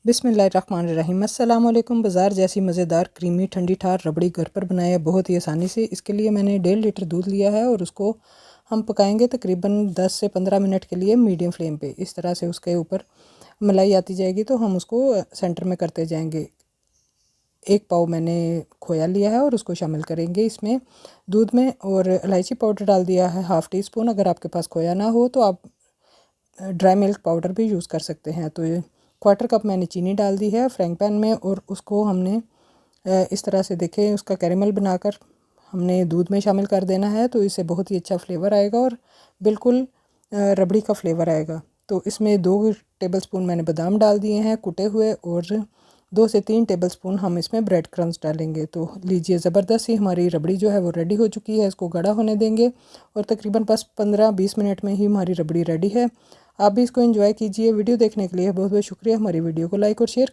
बिस्मिल्लाहिर्रहमानिर्रहीम। अस्सलाम वालेकुम। बाज़ार जैसी मज़ेदार क्रीमी ठंडी ठार रबड़ी घर पर बनाया बहुत ही आसानी से। इसके लिए मैंने 1.5 लीटर दूध लिया है और उसको हम पकाएंगे तकरीबन 10 से 15 मिनट के लिए मीडियम फ्लेम पे। इस तरह से उसके ऊपर मलाई आती जाएगी तो हम उसको सेंटर में करते जाएंगे। 1 पाव मैंने खोया लिया है और उसको शामिल करेंगे इसमें दूध में, और इलायची पाउडर डाल दिया है ½ टी स्पून। अगर आपके पास खोया ना हो तो आप ड्राई मिल्क पाउडर भी यूज़ कर सकते हैं। तो ये 1/4 कप मैंने चीनी डाल दी है फ्राइंग पैन में, और उसको हमने इस तरह से देखें उसका कैरेमल बनाकर हमने दूध में शामिल कर देना है। तो इससे बहुत ही अच्छा फ्लेवर आएगा और बिल्कुल रबड़ी का फ्लेवर आएगा। तो इसमें 2 टेबलस्पून मैंने बादाम डाल दिए हैं कुटे हुए, और 2 से 3 टेबलस्पून हम इसमें ब्रेड क्रम्स डालेंगे। तो लीजिए, ज़बरदस्त सी हमारी रबड़ी जो है वो रेडी हो चुकी है। इसको गाढ़ा होने देंगे और तकरीबन बस 15-20 मिनट में ही हमारी रबड़ी रेडी है। आप भी इसको एंजॉय कीजिए। वीडियो देखने के लिए बहुत बहुत शुक्रिया। हमारी वीडियो को लाइक और शेयर